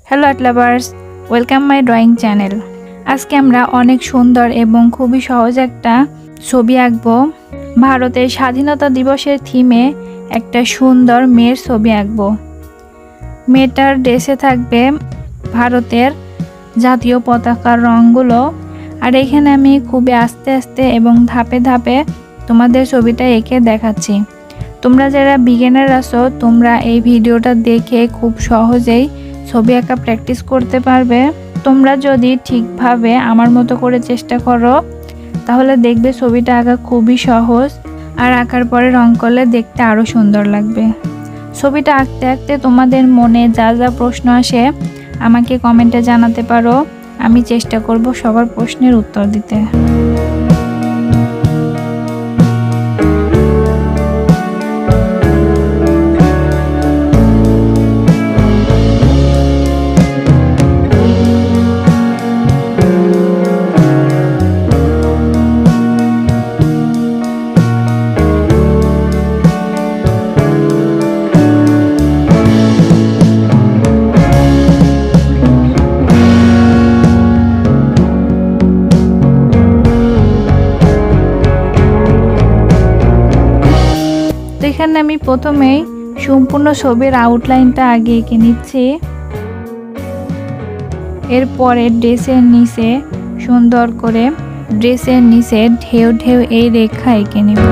Hello art lovers, welcome my drawing channel. আজকে আমরা অনেক সুন্দর এবং খুবই সহজ একটা ছবি আঁকবো। ভারতের স্বাধীনতা দিবসের থিমে একটা সুন্দর মেয়ের ছবি আঁকবো। মেয়েটার ড্রেসে থাকবে ভারতের জাতীয় পতাকার রঙগুলো। আর এখানে আমি খুবই আস্তে আস্তে এবং ধাপে ধাপে তোমাদের ছবিটা এঁকে দেখাচ্ছি। তোমরা যারা বিগিনার আছো, তোমরা এই ভিডিওটা দেখে খুব সহজেই ছবি আঁকা প্র্যাকটিস করতে পারবে। তোমরা যদি ঠিকভাবে আমার মতো করে চেষ্টা করো, তাহলে দেখবে ছবিটা আঁকা খুবই সহজ, আর আঁকার পরে রং করলে দেখতে আরও সুন্দর লাগবে। ছবিটা আঁকতে আঁকতে তোমাদের মনে যা যা প্রশ্ন আসে আমাকে কমেন্টে জানাতে পারো। আমি চেষ্টা করব সবার প্রশ্নের উত্তর দিতে। এখানে আমি প্রথমেই সম্পূর্ণ ছবির আউটলাইনটা আগে এঁকে নিচ্ছি। এরপরে ড্রেসের নিচে সুন্দর করে ড্রেসের নিচে ঢেউ ঢেউ এই রেখা এঁকে নেব।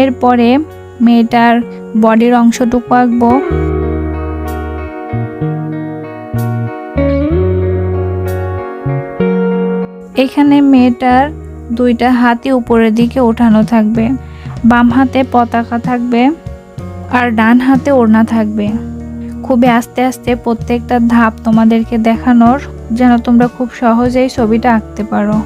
এরপরে মেয়েটার বডির অংশটুকু আঁকবো। এখানে মেয়েটার দুইটা হাতই উপরের দিকে ওঠানো থাকবে, বাম হাতে পতাকা থাকবে আর ডান হাতে ওড়না থাকবে। খুবই আস্তে আস্তে প্রত্যেকটা ধাপ তোমাদেরকে দেখানোর, যেন তোমরা খুব সহজেই ছবিটা আঁকতে পারো।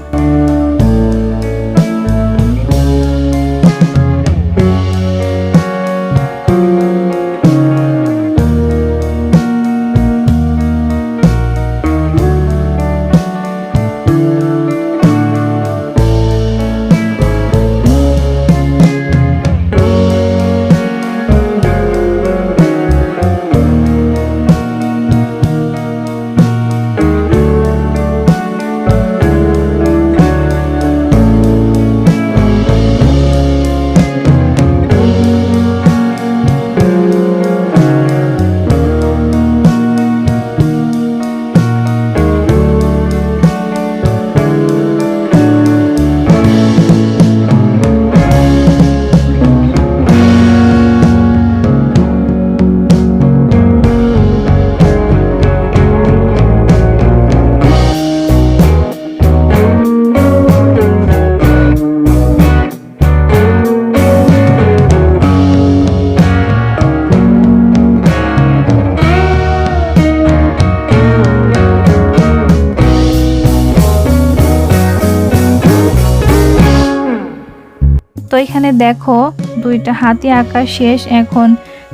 তো এখানে দেখো দুইটা হাতি আঁকা শেষ। এখন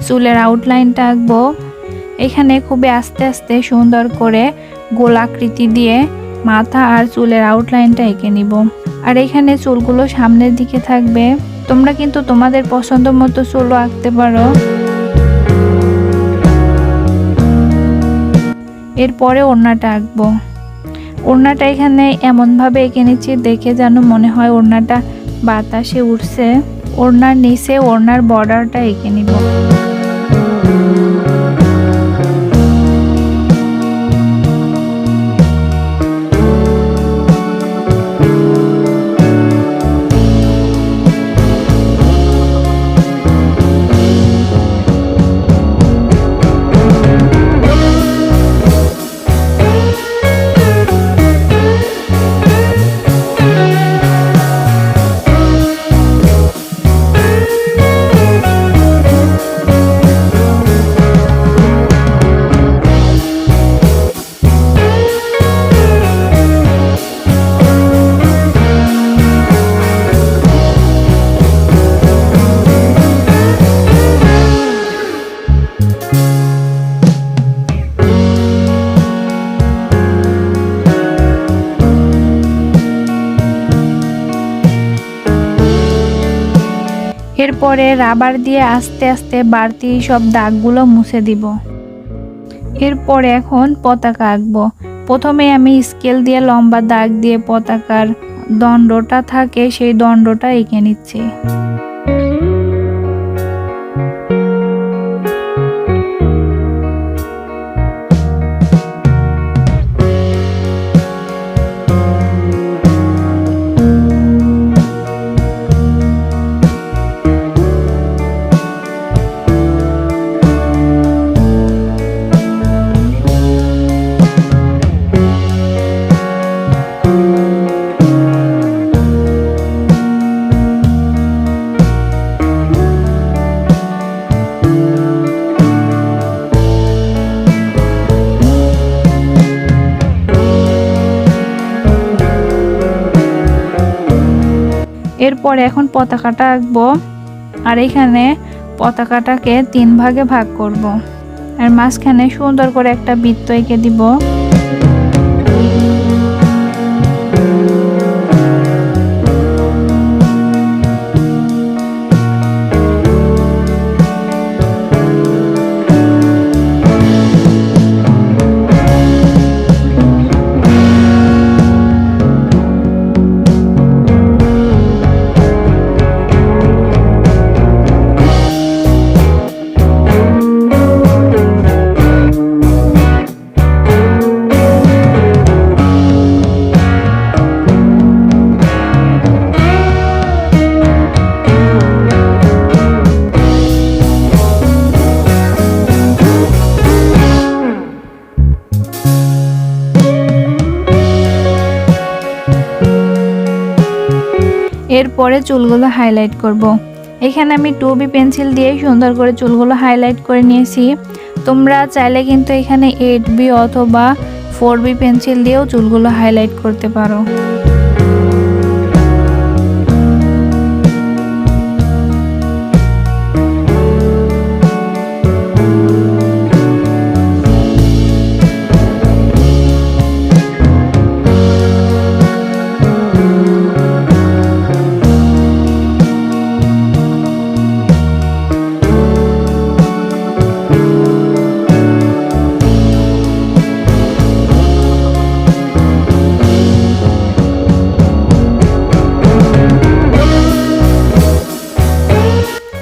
চুলের আউটলাইনটা আঁকবো। এখানে খুবই আস্তে আস্তে সুন্দর করে গোলাকৃতি দিয়ে মাথা আর চুলের আউটলাইনটা এঁকে নিব। আর এখানে চুলগুলো সামনের দিকে থাকবে। তোমরা কিন্তু তোমাদের পছন্দ মতো চুলও আঁকতে পারো। এরপরে ওড়নাটা আঁকবো। ওড়নাটা এখানে এমনভাবে এঁকে নিচ্ছি দেখে যেন মনে হয় ওড়নাটা বাতাসে উঠছে। ওড়নার নিচে ওড়নার বর্ডারটা এঁকে নিব। এরপরে রাবার দিয়ে আস্তে আস্তে বাড়তি সব দাগগুলো মুছে দিব। এরপরে এখন পতাকা আঁকবো। প্রথমে আমি স্কেল দিয়ে লম্বা দাগ দিয়ে পতাকার দণ্ডটা থাকে সেই দণ্ডটা এঁকে নিচ্ছি। এরপরে এখন পতাকাটা আঁকবো। আর এখানে পতাকাটাকে 3 ভাগে ভাগ করব। আর মাঝখানে সুন্দর করে একটা বৃত্ত এঁকে দিব। এরপরে চুলগুলো হাইলাইট করব। এখানে আমি 2B পেন্সিল দিয়ে সুন্দর করে চুলগুলো হাইলাইট করে নিয়েছি। তোমরা চাইলে কিন্তু এখানে 8B অথবা 4B পেন্সিল দিয়েও চুলগুলো হাইলাইট করতে পারো।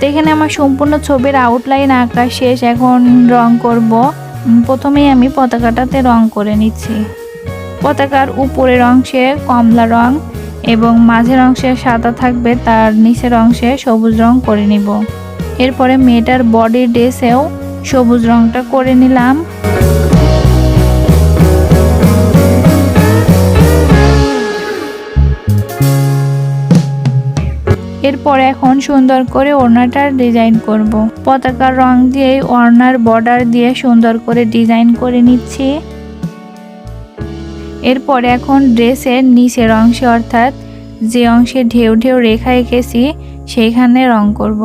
এখানে আমার সম্পূর্ণ ছবির আউটলাইন আঁকা শেষ। এখন রং করব। প্রথমেই আমি পতাকাটাতে রং করে নিচ্ছি। পতাকার উপরের অংশে কমলা রং এবং মাঝের অংশে সাদা থাকবে, তার নিচের অংশে সবুজ রং করে নিব। এরপরে মেয়েটার বডি ড্রেসেও সবুজ রংটা করে নিলাম। এরপর এখন সুন্দর করে ওড়নাটার ডিজাইন করব। পতাকার রং দিয়ে ওড়নার বর্ডার দিয়ে সুন্দর করে ডিজাইন করে নিচ্ছি। এরপর এখন ড্রেসের নিচের অংশে অর্থাৎ যে অংশে ঢেউ ঢেউ রেখা এঁকেছি সেইখানে রং করব।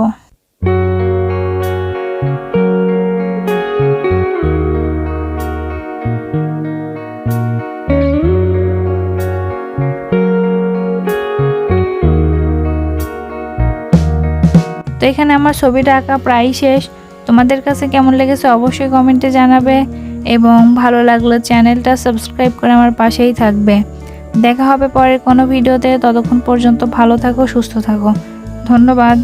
তো এখানে আমার ছবিটা আঁকা প্রায় শেষ। তোমাদের কাছে কেমন লেগেছে অবশ্যই কমেন্টে জানাবে এবং ভালো লাগলে চ্যানেলটা সাবস্ক্রাইব করে আমার পাশেই থাকবে। দেখা হবে পরের কোনো ভিডিওতে। ততক্ষণ পর্যন্ত ভালো থাকো, সুস্থ থাকো। ধন্যবাদ।